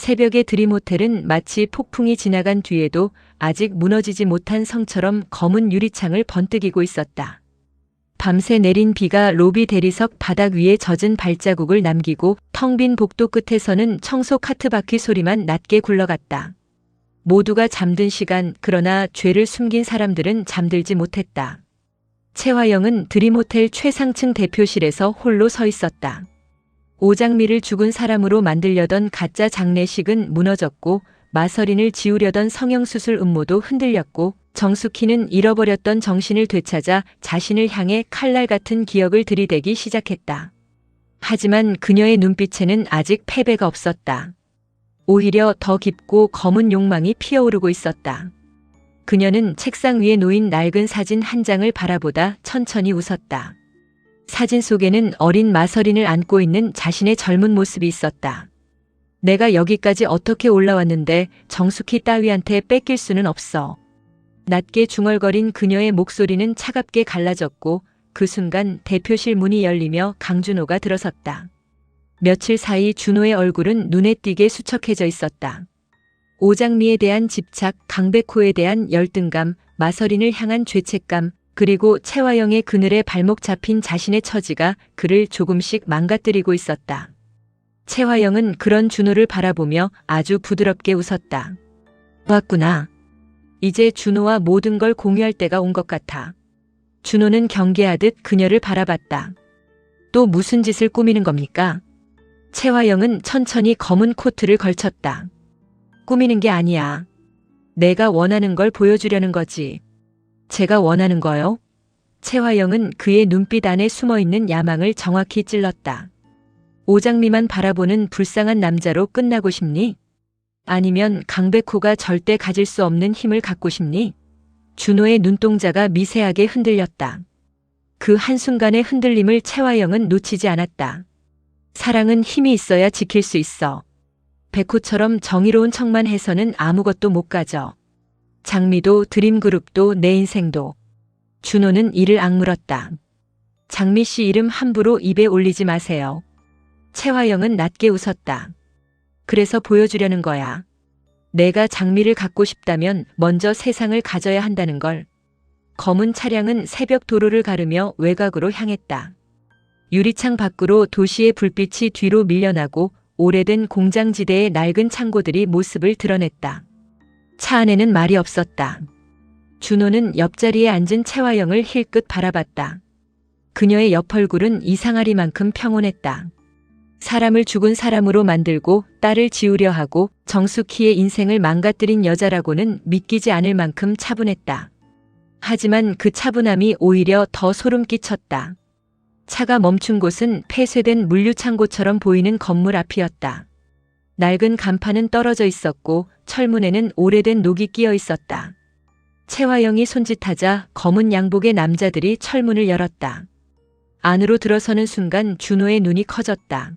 새벽의 드림호텔은 마치 폭풍이 지나간 뒤에도 아직 무너지지 못한 성처럼 검은 유리창을 번뜩이고 있었다. 밤새 내린 비가 로비 대리석 바닥 위에 젖은 발자국을 남기고 텅 빈 복도 끝에서는 청소 카트 바퀴 소리만 낮게 굴러갔다. 모두가 잠든 시간, 그러나 죄를 숨긴 사람들은 잠들지 못했다. 최화영은 드림호텔 최상층 대표실에서 홀로 서 있었다. 오장미를 죽은 사람으로 만들려던 가짜 장례식은 무너졌고 마서린을 지우려던 성형수술 음모도 흔들렸고 정숙희는 잃어버렸던 정신을 되찾아 자신을 향해 칼날 같은 기억을 들이대기 시작했다. 하지만 그녀의 눈빛에는 아직 패배가 없었다. 오히려 더 깊고 검은 욕망이 피어오르고 있었다. 그녀는 책상 위에 놓인 낡은 사진 한 장을 바라보다 천천히 웃었다. 사진 속에는 어린 마서린을 안고 있는 자신의 젊은 모습이 있었다. 내가 여기까지 어떻게 올라왔는데 정숙희 따위한테 뺏길 수는 없어. 낮게 중얼거린 그녀의 목소리는 차갑게 갈라졌고 그 순간 대표실 문이 열리며 강준호가 들어섰다. 며칠 사이 준호의 얼굴은 눈에 띄게 수척해져 있었다. 오장미에 대한 집착, 강백호에 대한 열등감, 마서린을 향한 죄책감, 그리고 최화영의 그늘에 발목 잡힌 자신의 처지가 그를 조금씩 망가뜨리고 있었다. 최화영은 그런 준호를 바라보며 아주 부드럽게 웃었다. 왔구나. 이제 준호와 모든 걸 공유할 때가 온 것 같아. 준호는 경계하듯 그녀를 바라봤다. 또 무슨 짓을 꾸미는 겁니까? 최화영은 천천히 검은 코트를 걸쳤다. 꾸미는 게 아니야. 내가 원하는 걸 보여주려는 거지. 제가 원하는 거요? 최화영은 그의 눈빛 안에 숨어있는 야망을 정확히 찔렀다. 오장미만 바라보는 불쌍한 남자로 끝나고 싶니? 아니면 강백호가 절대 가질 수 없는 힘을 갖고 싶니? 준호의 눈동자가 미세하게 흔들렸다. 그 한순간의 흔들림을 최화영은 놓치지 않았다. 사랑은 힘이 있어야 지킬 수 있어. 백호처럼 정의로운 척만 해서는 아무것도 못 가져. 장미도 드림그룹도 내 인생도. 준호는 이를 악물었다. 장미 씨 이름 함부로 입에 올리지 마세요. 최화영은 낮게 웃었다. 그래서 보여주려는 거야. 내가 장미를 갖고 싶다면 먼저 세상을 가져야 한다는 걸. 검은 차량은 새벽 도로를 가르며 외곽으로 향했다. 유리창 밖으로 도시의 불빛이 뒤로 밀려나고 오래된 공장지대의 낡은 창고들이 모습을 드러냈다. 차 안에는 말이 없었다. 준호는 옆자리에 앉은 최화영을 힐끗 바라봤다. 그녀의 옆 얼굴은 이상하리만큼 평온했다. 사람을 죽은 사람으로 만들고 딸을 지우려 하고 정숙희의 인생을 망가뜨린 여자라고는 믿기지 않을 만큼 차분했다. 하지만 그 차분함이 오히려 더 소름 끼쳤다. 차가 멈춘 곳은 폐쇄된 물류창고처럼 보이는 건물 앞이었다. 낡은 간판은 떨어져 있었고 철문에는 오래된 녹이 끼어 있었다. 최화영이 손짓하자 검은 양복의 남자들이 철문을 열었다. 안으로 들어서는 순간 준호의 눈이 커졌다.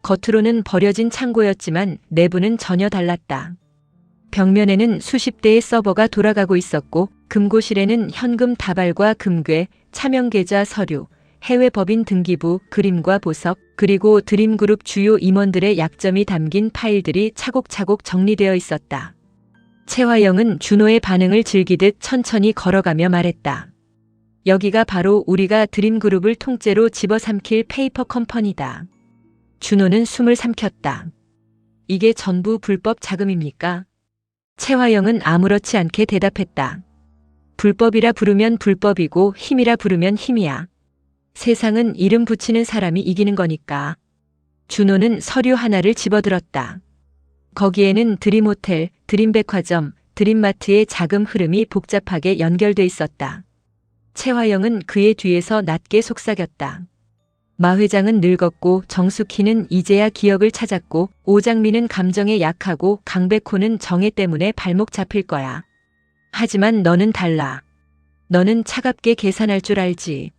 겉으로는 버려진 창고였지만 내부는 전혀 달랐다. 벽면에는 수십 대의 서버가 돌아가고 있었고 금고실에는 현금 다발과 금괴, 차명계좌 서류, 해외 법인 등기부, 그림과 보석, 그리고 드림그룹 주요 임원들의 약점이 담긴 파일들이 차곡차곡 정리되어 있었다. 최화영은 준호의 반응을 즐기듯 천천히 걸어가며 말했다. 여기가 바로 우리가 드림그룹을 통째로 집어삼킬 페이퍼 컴퍼니다. 준호는 숨을 삼켰다. 이게 전부 불법 자금입니까? 최화영은 아무렇지 않게 대답했다. 불법이라 부르면 불법이고 힘이라 부르면 힘이야. 세상은 이름 붙이는 사람이 이기는 거니까. 준호는 서류 하나를 집어들었다. 거기에는 드림호텔, 드림백화점, 드림마트의 자금 흐름이 복잡하게 연결돼 있었다. 최화영은 그의 뒤에서 낮게 속삭였다. 마 회장은 늙었고 정숙희는 이제야 기억을 찾았고 오장미는 감정에 약하고 강백호는 정애 때문에 발목 잡힐 거야. 하지만 너는 달라. 너는 차갑게 계산할 줄 알지.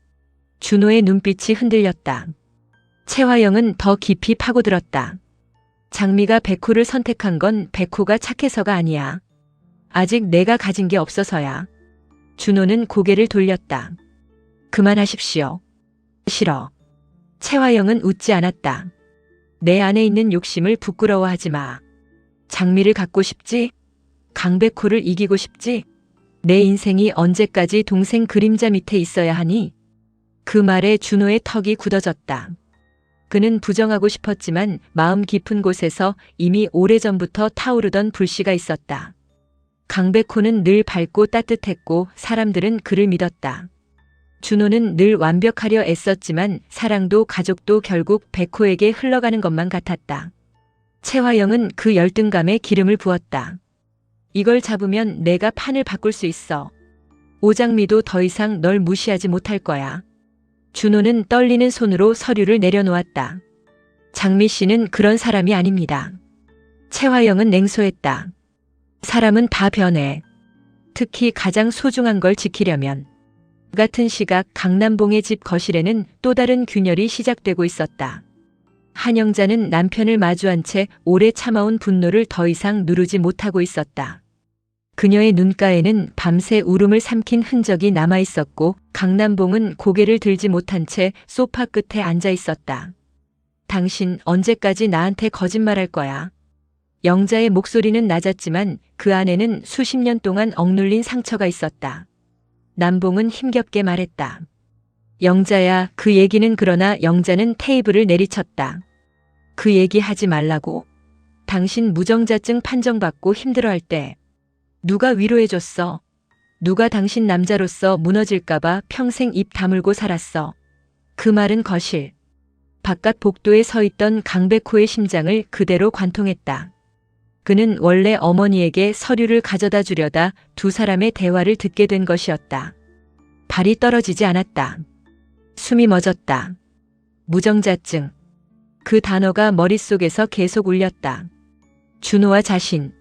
준호의 눈빛이 흔들렸다. 최화영은 더 깊이 파고들었다. 장미가 백호를 선택한 건 백호가 착해서가 아니야. 아직 내가 가진 게 없어서야. 준호는 고개를 돌렸다. 그만하십시오. 싫어. 최화영은 웃지 않았다. 내 안에 있는 욕심을 부끄러워하지 마. 장미를 갖고 싶지? 강백호를 이기고 싶지? 내 인생이 언제까지 동생 그림자 밑에 있어야 하니? 그 말에 준호의 턱이 굳어졌다. 그는 부정하고 싶었지만 마음 깊은 곳에서 이미 오래전부터 타오르던 불씨가 있었다. 강백호는 늘 밝고 따뜻했고 사람들은 그를 믿었다. 준호는 늘 완벽하려 애썼지만 사랑도 가족도 결국 백호에게 흘러가는 것만 같았다. 채화영은 그 열등감에 기름을 부었다. 이걸 잡으면 내가 판을 바꿀 수 있어. 오장미도 더 이상 널 무시하지 못할 거야. 준호는 떨리는 손으로 서류를 내려놓았다. 장미 씨는 그런 사람이 아닙니다. 채화영은 냉소했다. 사람은 다 변해. 특히 가장 소중한 걸 지키려면. 같은 시각 강남봉의 집 거실에는 또 다른 균열이 시작되고 있었다. 한영자는 남편을 마주한 채 오래 참아온 분노를 더 이상 누르지 못하고 있었다. 그녀의 눈가에는 밤새 울음을 삼킨 흔적이 남아 있었고 강남봉은 고개를 들지 못한 채 소파 끝에 앉아 있었다. 당신 언제까지 나한테 거짓말할 거야? 영자의 목소리는 낮았지만 그 안에는 수십 년 동안 억눌린 상처가 있었다. 남봉은 힘겹게 말했다. 영자야, 그 얘기는 그러나 영자는 테이블을 내리쳤다. 그 얘기 하지 말라고. 당신 무정자증 판정받고 힘들어할 때 누가 위로해줬어? 누가 당신 남자로서 무너질까봐 평생 입 다물고 살았어? 그 말은 거실. 바깥 복도에 서 있던 강백호의 심장을 그대로 관통했다. 그는 원래 어머니에게 서류를 가져다 주려다 두 사람의 대화를 듣게 된 것이었다. 발이 떨어지지 않았다. 숨이 멎었다. 무정자증. 그 단어가 머릿속에서 계속 울렸다. 준호와 자신.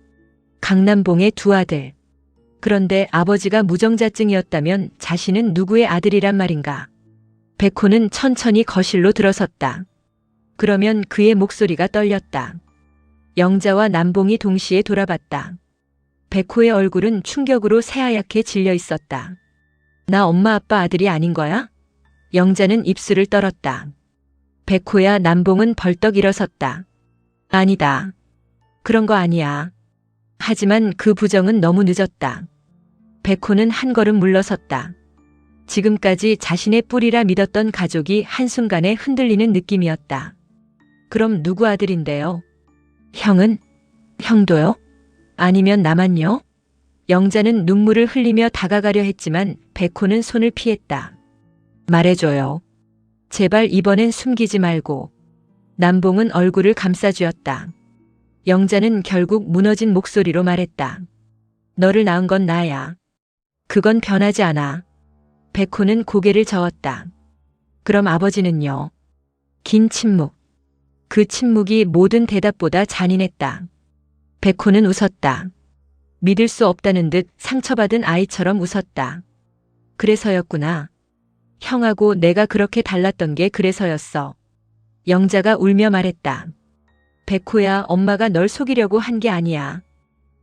강남봉의 두 아들. 그런데 아버지가 무정자증이었다면 자신은 누구의 아들이란 말인가? 백호는 천천히 거실로 들어섰다. 그러면 그의 목소리가 떨렸다. 영자와 남봉이 동시에 돌아봤다. 백호의 얼굴은 충격으로 새하얗게 질려 있었다. 나 엄마 아빠 아들이 아닌 거야? 영자는 입술을 떨었다. 백호야, 남봉은 벌떡 일어섰다. 아니다. 그런 거 아니야. 하지만 그 부정은 너무 늦었다. 백호는 한 걸음 물러섰다. 지금까지 자신의 뿌리라 믿었던 가족이 한순간에 흔들리는 느낌이었다. 그럼 누구 아들인데요? 형은? 형도요? 아니면 나만요? 영자는 눈물을 흘리며 다가가려 했지만 백호는 손을 피했다. 말해줘요. 제발 이번엔 숨기지 말고. 남봉은 얼굴을 감싸쥐었다. 영자는 결국 무너진 목소리로 말했다. 너를 낳은 건 나야. 그건 변하지 않아. 백호는 고개를 저었다. 그럼 아버지는요? 긴 침묵. 그 침묵이 모든 대답보다 잔인했다. 백호는 웃었다. 믿을 수 없다는 듯 상처받은 아이처럼 웃었다. 그래서였구나. 형하고 내가 그렇게 달랐던 게 그래서였어. 영자가 울며 말했다. 백호야, 엄마가 널 속이려고 한 게 아니야.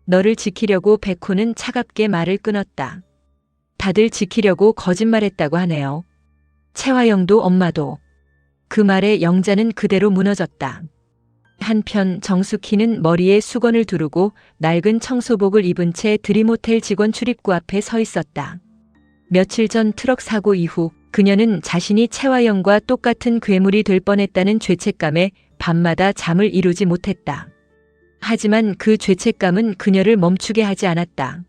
너를 지키려고. 백호는 차갑게 말을 끊었다. 다들 지키려고 거짓말했다고 하네요. 채화영도 엄마도. 그 말에 영자는 그대로 무너졌다. 한편 정숙희는 머리에 수건을 두르고 낡은 청소복을 입은 채 드림호텔 직원 출입구 앞에 서 있었다. 며칠 전 트럭 사고 이후 그녀는 자신이 채화영과 똑같은 괴물이 될 뻔했다는 죄책감에 밤마다 잠을 이루지 못했다. 하지만 그 죄책감은 그녀를 멈추게 하지 않았다.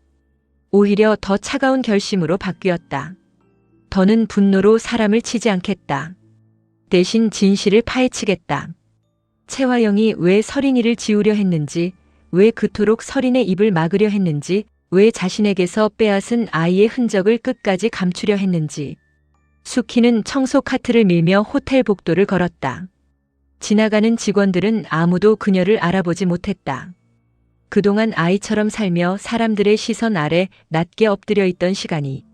오히려 더 차가운 결심으로 바뀌었다. 더는 분노로 사람을 치지 않겠다. 대신 진실을 파헤치겠다. 채화영이 왜 서린이를 지우려 했는지, 왜 그토록 서린의 입을 막으려 했는지, 왜 자신에게서 빼앗은 아이의 흔적을 끝까지 감추려 했는지. 숙희는 청소 카트를 밀며 호텔 복도를 걸었다. 지나가는 직원들은 아무도 그녀를 알아보지 못했다. 그동안 아이처럼 살며 사람들의 시선 아래 낮게 엎드려 있던 시간이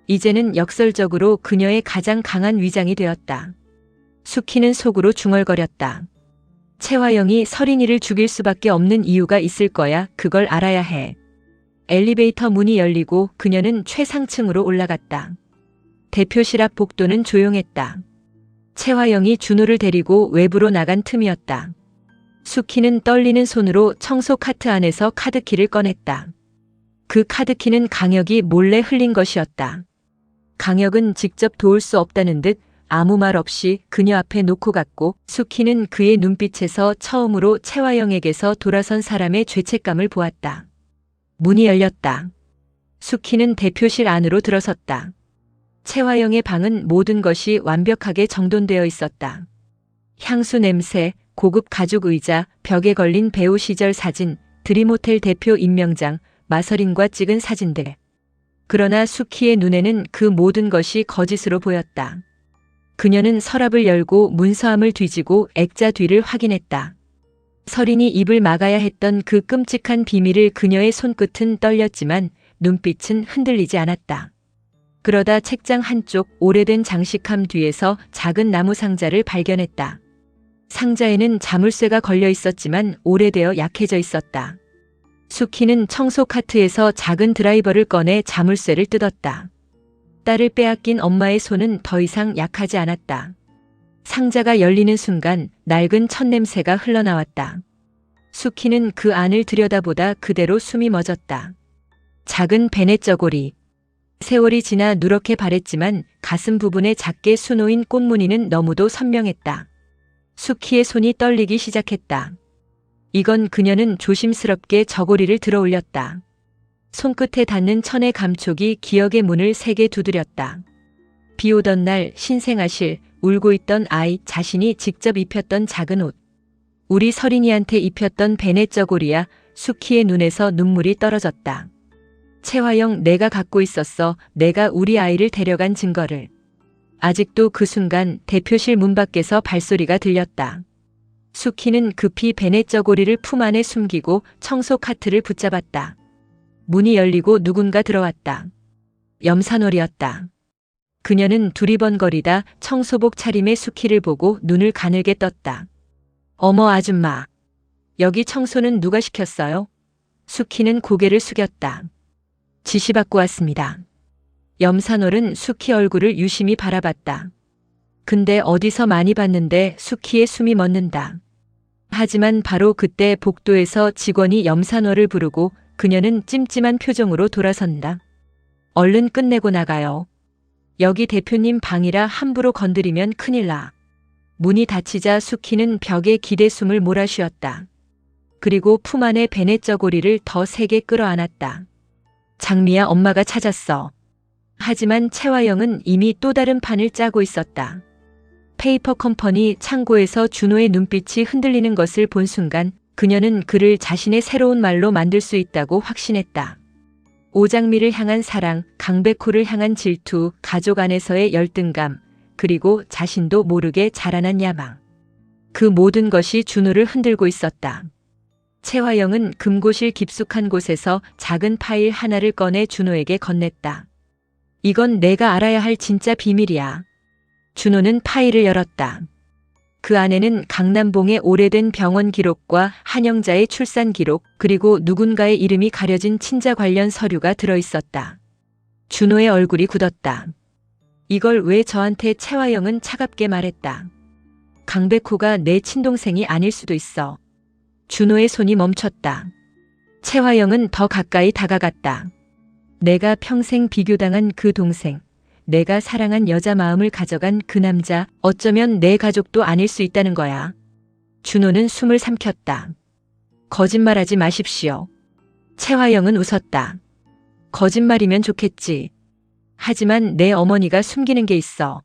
이제는 역설적으로 그녀의 가장 강한 위장이 되었다. 숙희는 속으로 중얼거렸다. 채화영이 서린이를 죽일 수밖에 없는 이유가 있을 거야. 그걸 알아야 해. 엘리베이터 문이 열리고 그녀는 최상층으로 올라갔다. 대표실 앞 복도는 조용했다. 채화영이 준호를 데리고 외부로 나간 틈이었다. 수키는 떨리는 손으로 청소 카트 안에서 카드키를 꺼냈다. 그 카드키는 강혁이 몰래 흘린 것이었다. 강혁은 직접 도울 수 없다는 듯 아무 말 없이 그녀 앞에 놓고 갔고 수키는 그의 눈빛에서 처음으로 채화영에게서 돌아선 사람의 죄책감을 보았다. 문이 열렸다. 수키는 대표실 안으로 들어섰다. 채화영의 방은 모든 것이 완벽하게 정돈되어 있었다. 향수 냄새, 고급 가죽 의자, 벽에 걸린 배우 시절 사진, 드림호텔 대표 임명장, 마서린과 찍은 사진들. 그러나 수키의 눈에는 그 모든 것이 거짓으로 보였다. 그녀는 서랍을 열고 문서함을 뒤지고 액자 뒤를 확인했다. 서린이 입을 막아야 했던 그 끔찍한 비밀을 그녀의 손끝은 떨렸지만 눈빛은 흔들리지 않았다. 그러다 책장 한쪽 오래된 장식함 뒤에서 작은 나무 상자를 발견했다. 상자에는 자물쇠가 걸려 있었지만 오래되어 약해져 있었다. 수키는 청소 카트에서 작은 드라이버를 꺼내 자물쇠를 뜯었다. 딸을 빼앗긴 엄마의 손은 더 이상 약하지 않았다. 상자가 열리는 순간 낡은 첫 냄새가 흘러나왔다. 수키는 그 안을 들여다보다 그대로 숨이 멎었다. 작은 베넷 저고리. 세월이 지나 누렇게 바랬지만 가슴 부분에 작게 수놓인 꽃무늬는 너무도 선명했다. 수키의 손이 떨리기 시작했다. 이건 그녀는 조심스럽게 저고리를 들어 올렸다. 손끝에 닿는 천의 감촉이 기억의 문을 세게 두드렸다. 비 오던 날 신생아실 울고 있던 아이 자신이 직접 입혔던 작은 옷. 우리 서린이한테 입혔던 베넷 저고리야. 수키의 눈에서 눈물이 떨어졌다. 채화영, 내가 갖고 있었어. 내가 우리 아이를 데려간 증거를. 아직도 그 순간 대표실 문 밖에서 발소리가 들렸다. 수키는 급히 베넷 저고리를 품 안에 숨기고 청소 카트를 붙잡았다. 문이 열리고 누군가 들어왔다. 염산월이었다. 그녀는 두리번거리다 청소복 차림의 수키를 보고 눈을 가늘게 떴다. 어머 아줌마. 여기 청소는 누가 시켰어요? 수키는 고개를 숙였다. 지시받고 왔습니다. 염산월은 수키 얼굴을 유심히 바라봤다. 근데 어디서 많이 봤는데 수키의 숨이 멎는다. 하지만 바로 그때 복도에서 직원이 염산월을 부르고 그녀는 찜찜한 표정으로 돌아선다. 얼른 끝내고 나가요. 여기 대표님 방이라 함부로 건드리면 큰일 나. 문이 닫히자 수키는 벽에 기대 숨을 몰아쉬었다. 그리고 품 안에 베넷 저고리를 더 세게 끌어안았다. 장미야, 엄마가 찾았어. 하지만 채화영은 이미 또 다른 판을 짜고 있었다. 페이퍼 컴퍼니 창고에서 준호의 눈빛이 흔들리는 것을 본 순간 그녀는 그를 자신의 새로운 말로 만들 수 있다고 확신했다. 오장미를 향한 사랑, 강백호를 향한 질투, 가족 안에서의 열등감, 그리고 자신도 모르게 자라난 야망. 그 모든 것이 준호를 흔들고 있었다. 채화영은 금고실 깊숙한 곳에서 작은 파일 하나를 꺼내 준호에게 건넸다. 이건 내가 알아야 할 진짜 비밀이야. 준호는 파일을 열었다. 그 안에는 강남봉의 오래된 병원 기록과 한영자의 출산 기록, 그리고 누군가의 이름이 가려진 친자 관련 서류가 들어있었다. 준호의 얼굴이 굳었다. 이걸 왜 저한테? 채화영은 차갑게 말했다. 강백호가 내 친동생이 아닐 수도 있어. 준호의 손이 멈췄다. 채화영은 더 가까이 다가갔다. 내가 평생 비교당한 그 동생, 내가 사랑한 여자 마음을 가져간 그 남자, 어쩌면 내 가족도 아닐 수 있다는 거야. 준호는 숨을 삼켰다. 거짓말하지 마십시오. 채화영은 웃었다. 거짓말이면 좋겠지. 하지만 내 어머니가 숨기는 게 있어.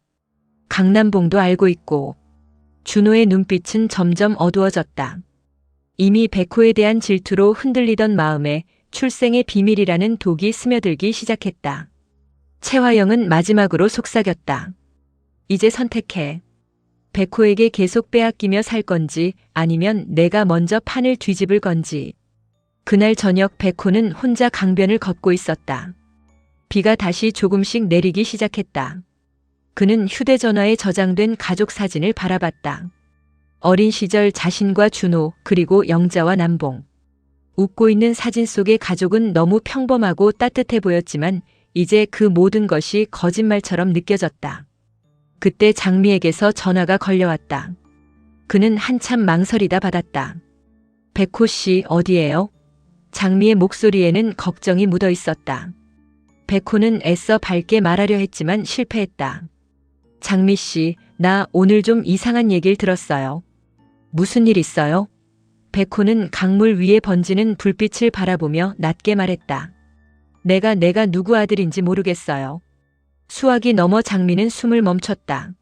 강남봉도 알고 있고. 준호의 눈빛은 점점 어두워졌다. 이미 백호에 대한 질투로 흔들리던 마음에 출생의 비밀이라는 독이 스며들기 시작했다. 채화영은 마지막으로 속삭였다. 이제 선택해. 백호에게 계속 빼앗기며 살 건지 아니면 내가 먼저 판을 뒤집을 건지. 그날 저녁 백호는 혼자 강변을 걷고 있었다. 비가 다시 조금씩 내리기 시작했다. 그는 휴대전화에 저장된 가족 사진을 바라봤다. 어린 시절 자신과 준호, 그리고 영자와 남봉. 웃고 있는 사진 속의 가족은 너무 평범하고 따뜻해 보였지만 이제 그 모든 것이 거짓말처럼 느껴졌다. 그때 장미에게서 전화가 걸려왔다. 그는 한참 망설이다 받았다. 백호 씨 어디에요? 장미의 목소리에는 걱정이 묻어 있었다. 백호는 애써 밝게 말하려 했지만 실패했다. 장미 씨, 나 오늘 좀 이상한 얘기를 들었어요. 무슨 일 있어요? 백호는 강물 위에 번지는 불빛을 바라보며 낮게 말했다. 내가 누구 아들인지 모르겠어요. 수학이 넘어 장미는 숨을 멈췄다.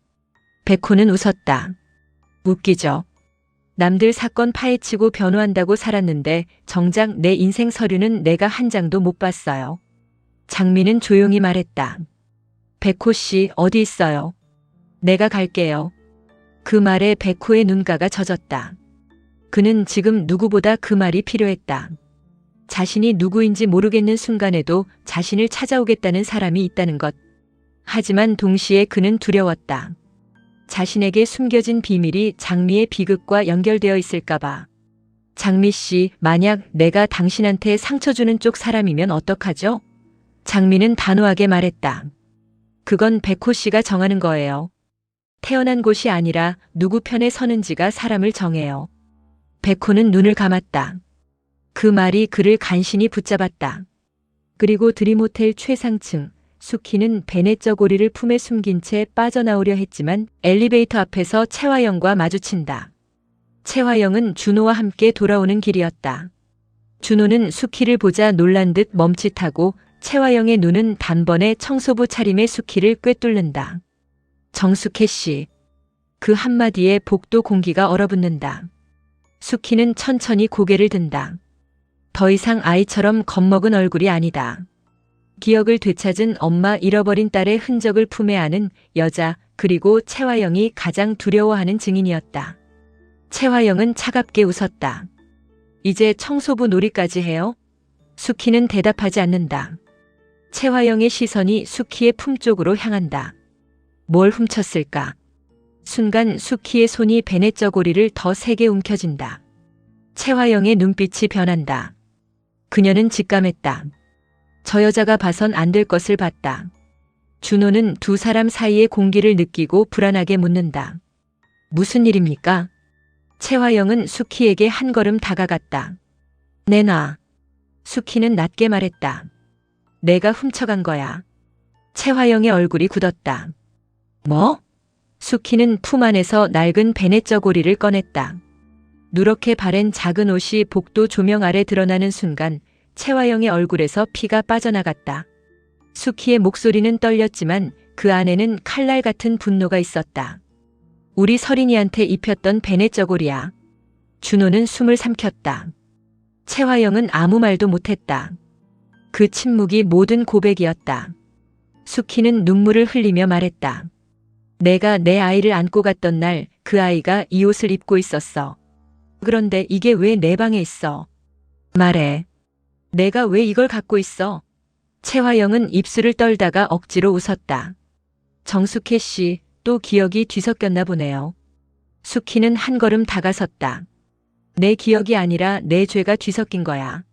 백호는 웃었다. 웃기죠. 남들 사건 파헤치고 변호한다고 살았는데 정작 내 인생 서류는 내가 한 장도 못 봤어요. 장미는 조용히 말했다. 백호 씨 어디 있어요? 내가 갈게요. 그 말에 백호의 눈가가 젖었다. 그는 지금 누구보다 그 말이 필요했다. 자신이 누구인지 모르겠는 순간에도 자신을 찾아오겠다는 사람이 있다는 것. 하지만 동시에 그는 두려웠다. 자신에게 숨겨진 비밀이 장미의 비극과 연결되어 있을까봐. 장미 씨, 만약 내가 당신한테 상처 주는 쪽 사람이면 어떡하죠? 장미는 단호하게 말했다. 그건 백호 씨가 정하는 거예요. 태어난 곳이 아니라 누구 편에 서는지가 사람을 정해요. 백호는 눈을 감았다. 그 말이 그를 간신히 붙잡았다. 그리고 드림호텔 최상층, 수키는 베네쩌 고리를 품에 숨긴 채 빠져나오려 했지만 엘리베이터 앞에서 채화영과 마주친다. 채화영은 준호와 함께 돌아오는 길이었다. 준호는 수키를 보자 놀란 듯 멈칫하고 채화영의 눈은 단번에 청소부 차림의 수키를 꿰뚫는다. 정숙혜 씨. 그 한마디에 복도 공기가 얼어붙는다. 수키는 천천히 고개를 든다. 더 이상 아이처럼 겁먹은 얼굴이 아니다. 기억을 되찾은 엄마 잃어버린 딸의 흔적을 품에 안은 여자, 그리고 채화영이 가장 두려워하는 증인이었다. 채화영은 차갑게 웃었다. 이제 청소부 놀이까지 해요? 수키는 대답하지 않는다. 채화영의 시선이 수키의 품 쪽으로 향한다. 뭘 훔쳤을까? 순간 수키의 손이 베네쩌 고리를 더 세게 움켜쥔다. 채화영의 눈빛이 변한다. 그녀는 직감했다. 저 여자가 봐선 안 될 것을 봤다. 준호는 두 사람 사이의 공기를 느끼고 불안하게 묻는다. 무슨 일입니까? 채화영은 수키에게 한 걸음 다가갔다. 내놔. 수키는 낮게 말했다. 내가 훔쳐간 거야. 채화영의 얼굴이 굳었다. 뭐? 수키는 품 안에서 낡은 베네쩌 고리를 꺼냈다. 누렇게 바랜 작은 옷이 복도 조명 아래 드러나는 순간 채화영의 얼굴에서 피가 빠져나갔다. 수키의 목소리는 떨렸지만 그 안에는 칼날 같은 분노가 있었다. 우리 서린이한테 입혔던 베네쩌 고리야. 준호는 숨을 삼켰다. 채화영은 아무 말도 못했다. 그 침묵이 모든 고백이었다. 수키는 눈물을 흘리며 말했다. 내가 내 아이를 안고 갔던 날 그 아이가 이 옷을 입고 있었어. 그런데 이게 왜 내 방에 있어? 말해. 내가 왜 이걸 갖고 있어? 채화영은 입술을 떨다가 억지로 웃었다. 정숙혜 씨, 또 기억이 뒤섞였나 보네요. 수키는 한 걸음 다가섰다. 내 기억이 아니라 내 죄가 뒤섞인 거야.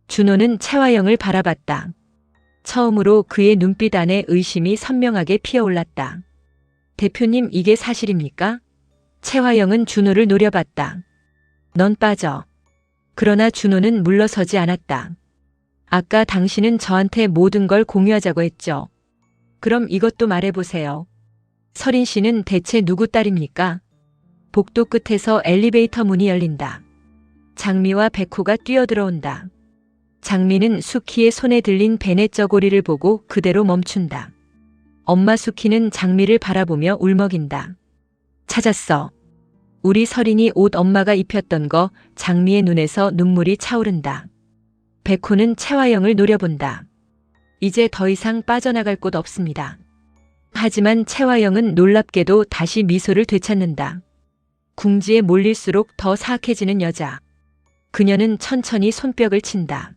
준호는 채화영을 바라봤다. 처음으로 그의 눈빛 안에 의심이 선명하게 피어올랐다. 대표님, 이게 사실입니까? 채화영은 준호를 노려봤다. 넌 빠져. 그러나 준호는 물러서지 않았다. 아까 당신은 저한테 모든 걸 공유하자고 했죠. 그럼 이것도 말해보세요. 서린 씨는 대체 누구 딸입니까? 복도 끝에서 엘리베이터 문이 열린다. 장미와 백호가 뛰어들어온다. 장미는 수키의 손에 들린 베네쩌 고리를 보고 그대로 멈춘다. 엄마 수키는 장미를 바라보며 울먹인다. 찾았어. 우리 서린이 옷 엄마가 입혔던 거. 장미의 눈에서 눈물이 차오른다. 백호는 채화영을 노려본다. 이제 더 이상 빠져나갈 곳 없습니다. 하지만 채화영은 놀랍게도 다시 미소를 되찾는다. 궁지에 몰릴수록 더 사악해지는 여자. 그녀는 천천히 손뼉을 친다.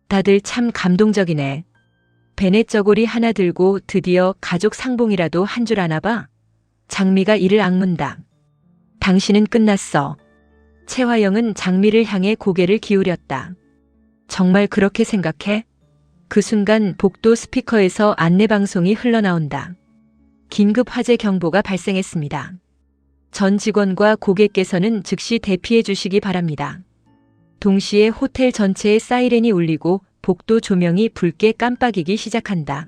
다들 참 감동적이네. 베네쩌 고리 하나 들고 드디어 가족 상봉이라도 한 줄 아나 봐. 장미가 이를 악문다. 당신은 끝났어. 채화영은 장미를 향해 고개를 기울였다. 정말 그렇게 생각해? 그 순간 복도 스피커에서 안내방송이 흘러나온다. 긴급 화재 경보가 발생했습니다. 전 직원과 고객께서는 즉시 대피해 주시기 바랍니다. 동시에 호텔 전체에 사이렌이 울리고 복도 조명이 붉게 깜빡이기 시작한다.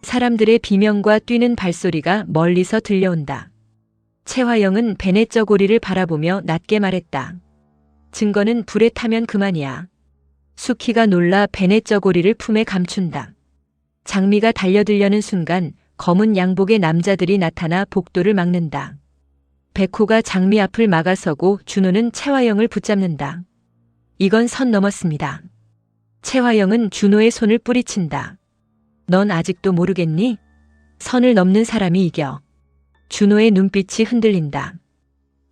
사람들의 비명과 뛰는 발소리가 멀리서 들려온다. 채화영은 베넷 저고리를 바라보며 낮게 말했다. 증거는 불에 타면 그만이야. 수키가 놀라 베넷 저고리를 품에 감춘다. 장미가 달려들려는 순간 검은 양복의 남자들이 나타나 복도를 막는다. 백호가 장미 앞을 막아서고 준호는 채화영을 붙잡는다. 이건 선 넘었습니다. 채화영은 준호의 손을 뿌리친다. 넌 아직도 모르겠니? 선을 넘는 사람이 이겨. 준호의 눈빛이 흔들린다.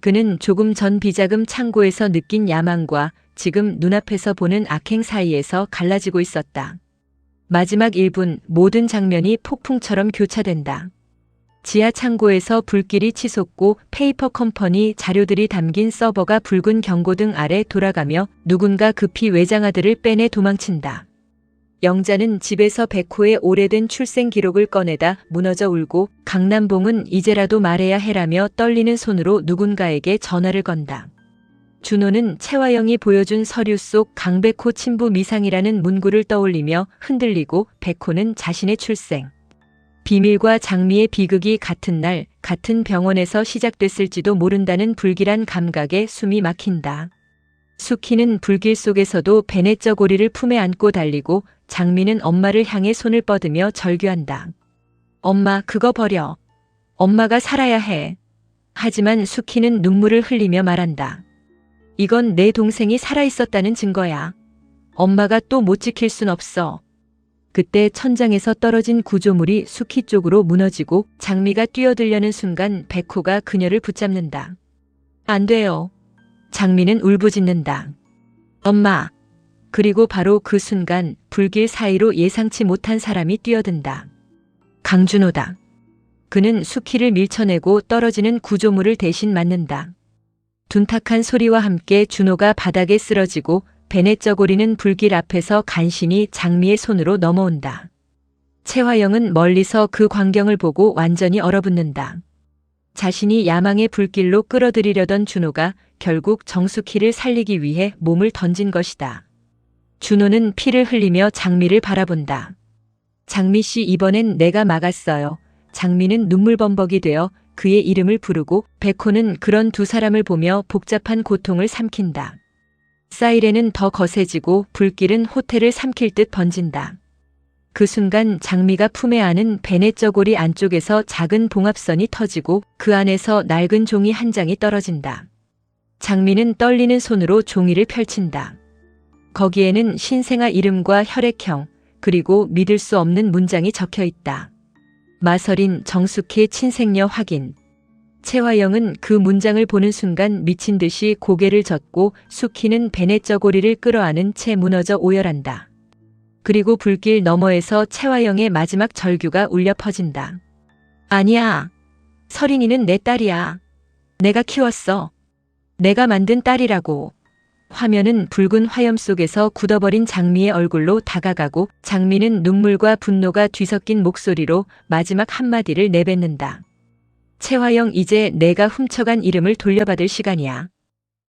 그는 조금 전 비자금 창고에서 느낀 야망과 지금 눈앞에서 보는 악행 사이에서 갈라지고 있었다. 마지막 1분 모든 장면이 폭풍처럼 교차된다. 지하 창고에서 불길이 치솟고 페이퍼 컴퍼니 자료들이 담긴 서버가 붉은 경고등 아래 돌아가며 누군가 급히 외장하드를 빼내 도망친다. 영자는 집에서 백호의 오래된 출생 기록을 꺼내다 무너져 울고 강남봉은 이제라도 말해야 해라며 떨리는 손으로 누군가에게 전화를 건다. 준호는 채화영이 보여준 서류 속 강백호 친부 미상이라는 문구를 떠올리며 흔들리고 백호는 자신의 출생 비밀과 장미의 비극이 같은 날 같은 병원에서 시작됐을지도 모른다는 불길한 감각에 숨이 막힌다. 수키는 불길 속에서도 베넷 저고리를 품에 안고 달리고 장미는 엄마를 향해 손을 뻗으며 절규한다. 엄마, 그거 버려. 엄마가 살아야 해. 하지만 수키는 눈물을 흘리며 말한다. 이건 내 동생이 살아있었다는 증거야. 엄마가 또 못 지킬 순 없어. 그때 천장에서 떨어진 구조물이 수키 쪽으로 무너지고 장미가 뛰어들려는 순간 백호가 그녀를 붙잡는다. 안 돼요. 장미는 울부짖는다. 엄마. 그리고 바로 그 순간 불길 사이로 예상치 못한 사람이 뛰어든다. 강준호다. 그는 수키를 밀쳐내고 떨어지는 구조물을 대신 맞는다. 둔탁한 소리와 함께 준호가 바닥에 쓰러지고 베넷 저고리는 불길 앞에서 간신히 장미의 손으로 넘어온다. 채화영은 멀리서 그 광경을 보고 완전히 얼어붙는다. 자신이 야망의 불길로 끌어들이려던 준호가 결국 정수키를 살리기 위해 몸을 던진 것이다. 준호는 피를 흘리며 장미를 바라본다. 장미 씨, 이번엔 내가 막았어요. 장미는 눈물범벅이 되어 그의 이름을 부르고 백호는 그런 두 사람을 보며 복잡한 고통을 삼킨다. 사이렌은 더 거세지고 불길은 호텔을 삼킬 듯 번진다. 그 순간 장미가 품에 안은 베넷 저고리 안쪽에서 작은 봉합선이 터지고 그 안에서 낡은 종이 한 장이 떨어진다. 장미는 떨리는 손으로 종이를 펼친다. 거기에는 신생아 이름과 혈액형, 그리고 믿을 수 없는 문장이 적혀 있다. 마설인 정숙희 친생녀 확인. 채화영은 그 문장을 보는 순간 미친 듯이 고개를 젓고 수키는 베넷 저고리를 끌어안은 채 무너져 오열한다. 그리고 불길 너머에서 채화영의 마지막 절규가 울려 퍼진다. 아니야. 서린이는 내 딸이야. 내가 키웠어. 내가 만든 딸이라고. 화면은 붉은 화염 속에서 굳어버린 장미의 얼굴로 다가가고 장미는 눈물과 분노가 뒤섞인 목소리로 마지막 한마디를 내뱉는다. 채화영, 이제 내가 훔쳐간 이름을 돌려받을 시간이야.